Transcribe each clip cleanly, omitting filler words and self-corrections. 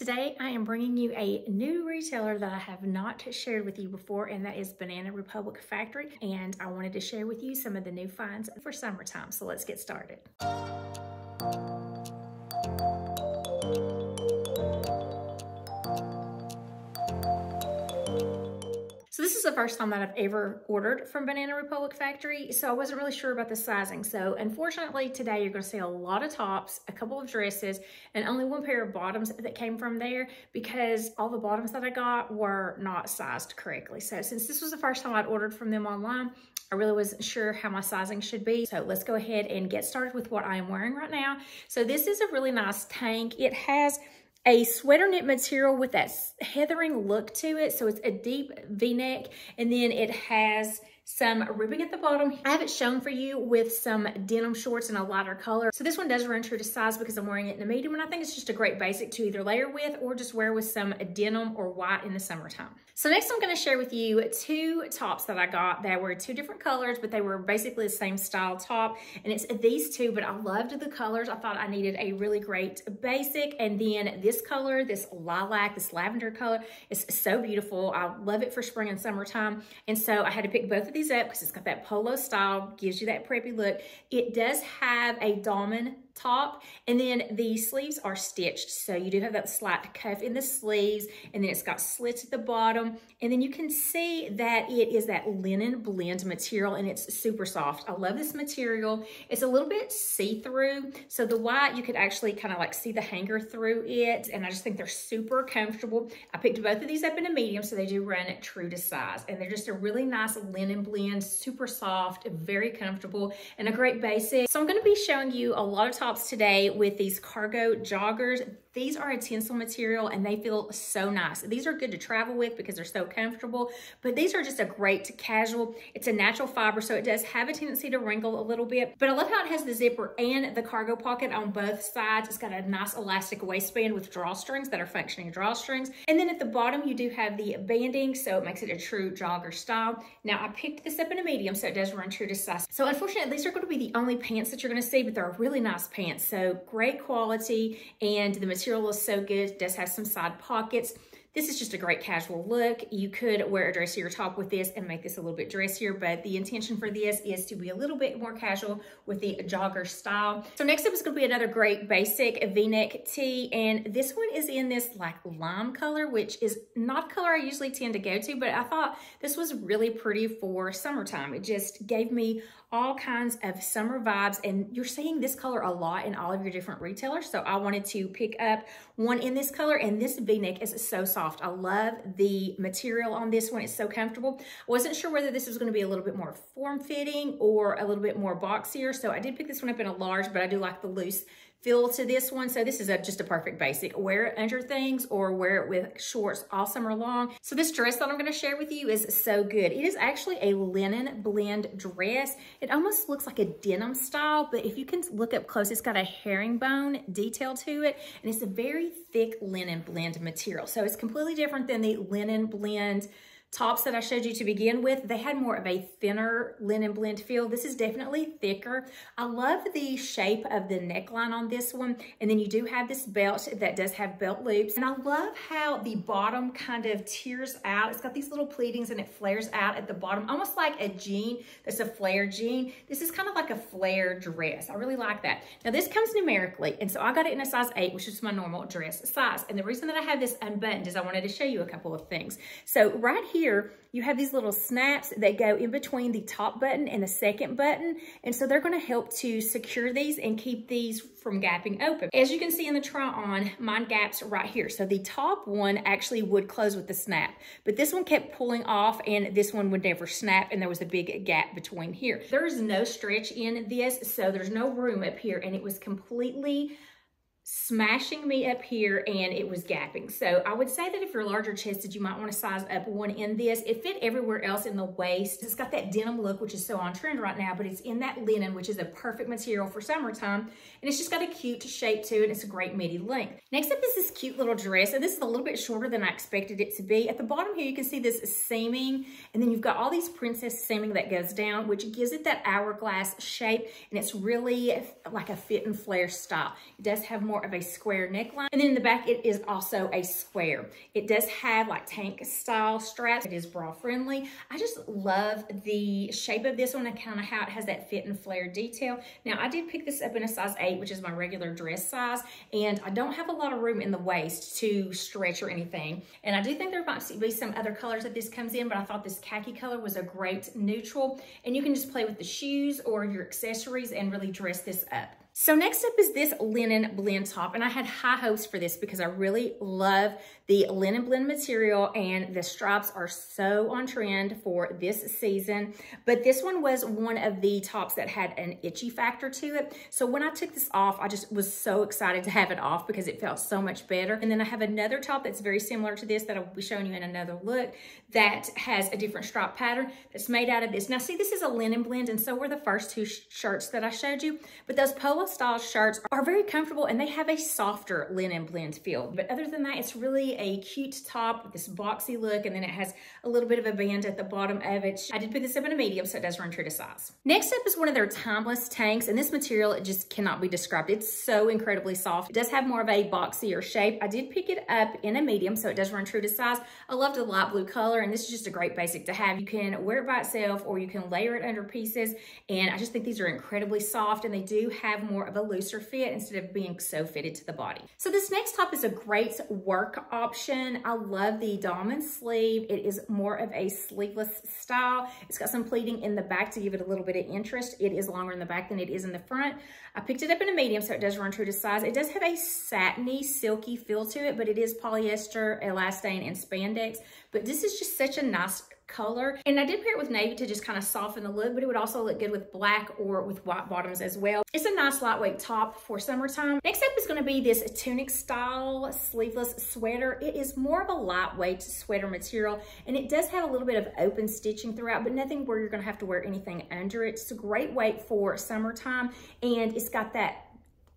Today I am bringing you a new retailer that I have not shared with you before, and that is Banana Republic Factory, and I wanted to share with you some of the new finds for summertime. So let's get started. So this is the first time that I've ever ordered from Banana Republic Factory, so I wasn't really sure about the sizing. So unfortunately today you're going to see a lot of tops, a couple of dresses, and only one pair of bottoms that came from there because all the bottoms that I got were not sized correctly. So since this was the first time I'd ordered from them online, I really wasn't sure how my sizing should be. So let's go ahead and get started with what I am wearing right now. So this is a really nice tank. It has a sweater knit material with that heathering look to it. So it's a deep V-neck, and then it has some ribbing at the bottom. I have it shown for you with some denim shorts in a lighter color. So this one does run true to size because I'm wearing it in a medium, and I think it's just a great basic to either layer with or just wear with some denim or white in the summertime. So next I'm going to share with you two tops that I got that were two different colors, but they were basically the same style top, and it's these two, but I loved the colors. I thought I needed a really great basic, and then this color, this lilac, this lavender color is so beautiful. I love it for spring and summertime, and so I had to pick both of these up because it's got that polo style, gives you that preppy look. It does have a Dolman top, and then the sleeves are stitched, so you do have that slight cuff in the sleeves, and then it's got slits at the bottom, and then you can see that it is that linen blend material, and it's super soft. I love this material. It's a little bit see-through, so the white you could actually kind of like see the hanger through it, and I just think they're super comfortable. I picked both of these up in a medium, so they do run true to size, and they're just a really nice linen blend, super soft, very comfortable, and a great basic. So I'm going to be showing you a lot of tops today with these cargo joggers. These are a tensile material and they feel so nice. These are good to travel with because they're so comfortable, but these are just a great casual. It's a natural fiber, so it does have a tendency to wrinkle a little bit, but I love how it has the zipper and the cargo pocket on both sides. It's got a nice elastic waistband with drawstrings that are functioning drawstrings. And then at the bottom, you do have the banding, so it makes it a true jogger style. Now I picked this up in a medium, so it does run true to size. So unfortunately, these are going to be the only pants that you're going to see, but they're really nice pants. So great quality, and the material is so good. It does have some side pockets. This is just a great casual look. You could wear a dressier top with this and make this a little bit dressier, but the intention for this is to be a little bit more casual with the jogger style. So next up is going to be another great basic V-neck tee, and this one is in this like lime color, which is not a color I usually tend to go to, but I thought this was really pretty for summertime. It just gave me all kinds of summer vibes, and you're seeing this color a lot in all of your different retailers, so I wanted to pick up one in this color, and this V-neck is so soft. I love the material on this one. It's so comfortable. I wasn't sure whether this was going to be a little bit more form-fitting or a little bit more boxier, so I did pick this one up in a large, but I do like the loose feel to this one. So this is just a perfect basic. Wear it under things or wear it with shorts all summer long. So this dress that I'm going to share with you is so good. It is actually a linen blend dress. It almost looks like a denim style, but if you can look up close, it's got a herringbone detail to it, and it's a very thick linen blend material. So it's completely different than the linen blend tops that I showed you to begin with. They had more of a thinner linen blend feel. This is definitely thicker. I love the shape of the neckline on this one. And then you do have this belt that does have belt loops. And I love how the bottom kind of tears out. It's got these little pleatings and it flares out at the bottom, almost like a jean that's a flare jean. This is kind of like a flare dress. I really like that. Now this comes numerically, and so I got it in a size 8, which is my normal dress size. And the reason that I have this unbuttoned is I wanted to show you a couple of things. So right here, you have these little snaps that go in between the top button and the second button. And so they're going to help to secure these and keep these from gapping open. As you can see in the try on, mine gaps right here. So the top one actually would close with the snap, but this one kept pulling off and this one would never snap, and there was a big gap between here. There is no stretch in this, so there's no room up here, and it was completely smashing me up here and it was gapping. So I would say that if you're larger chested, you might want to size up one in this. It fit everywhere else in the waist. It's got that denim look, which is so on trend right now, but it's in that linen, which is a perfect material for summertime. And it's just got a cute shape to it. It's a great midi length. Next up is this cute little dress. And this is a little bit shorter than I expected it to be. At the bottom here, you can see this seaming, and then you've got all these princess seaming that goes down, which gives it that hourglass shape. And it's really like a fit and flare style. It does have more more of a square neckline. And then in the back, it is also a square. It does have like tank style straps. It is bra friendly. I just love the shape of this one and kind of how it has that fit and flare detail. Now, I did pick this up in a size 8, which is my regular dress size, and I don't have a lot of room in the waist to stretch or anything. And I do think there might be some other colors that this comes in, but I thought this khaki color was a great neutral, and you can just play with the shoes or your accessories and really dress this up. So next up is this linen blend top, and I had high hopes for this because I really love the linen blend material, and the stripes are so on trend for this season. But this one was one of the tops that had an itchy factor to it. So when I took this off, I just was so excited to have it off because it felt so much better. And then I have another top that's very similar to this that I'll be showing you in another look that has a different stripe pattern that's made out of this. Now see, this is a linen blend, and so were the first two shirts that I showed you, but those Polo style shirts are very comfortable and they have a softer linen blend feel. But other than that, it's really a cute top with this boxy look, and then it has a little bit of a band at the bottom of it. I did put this up in a medium, so it does run true to size. Next up is one of their timeless tanks, and this material, it just cannot be described. It's so incredibly soft. It does have more of a boxier shape. I did pick it up in a medium, so it does run true to size. I love the light blue color, and this is just a great basic to have. You can wear it by itself or you can layer it under pieces, and I just think these are incredibly soft, and they do have more of a looser fit instead of being so fitted to the body. So this next top is a great work option. I love the Dolman sleeve. It is more of a sleeveless style. It's got some pleating in the back to give it a little bit of interest. It is longer in the back than it is in the front. I picked it up in a medium, so it does run true to size. It does have a satiny, silky feel to it, but it is polyester, elastane, and spandex. But this is just such a nice color, and I did pair it with navy to just kind of soften the look, but it would also look good with black or with white bottoms as well. It's a nice lightweight top for summertime. Next up is going to be this tunic style sleeveless sweater. It is more of a lightweight sweater material, and it does have a little bit of open stitching throughout, but nothing where you're going to have to wear anything under it. It's a great weight for summertime, and it's got that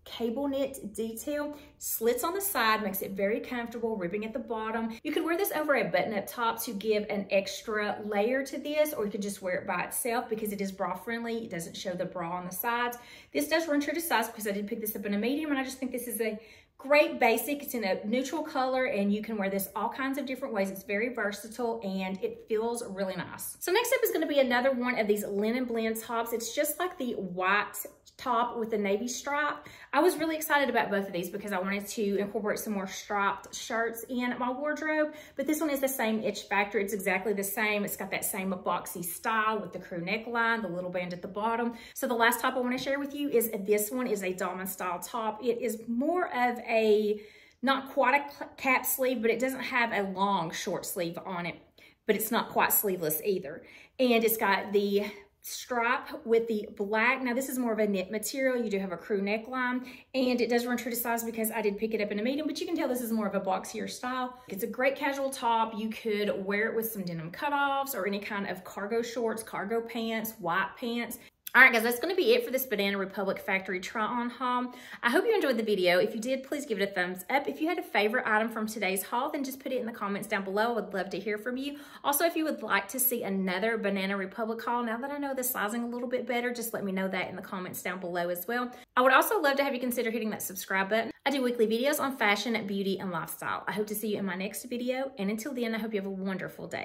cable knit detail, slits on the side, makes it very comfortable, ribbing at the bottom. You could wear this over a button-up top to give an extra layer to this, or you could just wear it by itself because it is bra friendly. It doesn't show the bra on the sides. This does run true to size because I did pick this up in a medium, and I just think this is a great basic. It's in a neutral color, and you can wear this all kinds of different ways. It's very versatile, and it feels really nice. So next up is going to be another one of these linen blend tops. It's just like the white top with the navy stripe. I was really excited about both of these because I wanted to incorporate some more striped shirts in my wardrobe, but this one is the same itch factor. It's exactly the same. It's got that same boxy style with the crew neckline, the little band at the bottom. So the last top I want to share with you is this one is a Dolman style top. It is more of a, not quite a cap sleeve, but it doesn't have a long short sleeve on it, but it's not quite sleeveless either. And it's got the stripe with the black. Now this is more of a knit material. You do have a crew neckline, and it does run true to size because I did pick it up in a medium, but you can tell this is more of a boxier style. It's a great casual top. You could wear it with some denim cutoffs or any kind of cargo shorts, cargo pants, white pants. All right, guys, that's going to be it for this Banana Republic factory try-on haul. I hope you enjoyed the video. If you did, please give it a thumbs up. If you had a favorite item from today's haul, then just put it in the comments down below. I would love to hear from you. Also, if you would like to see another Banana Republic haul, now that I know the sizing a little bit better, just let me know that in the comments down below as well. I would also love to have you consider hitting that subscribe button. I do weekly videos on fashion, beauty, and lifestyle. I hope to see you in my next video, and until then, I hope you have a wonderful day.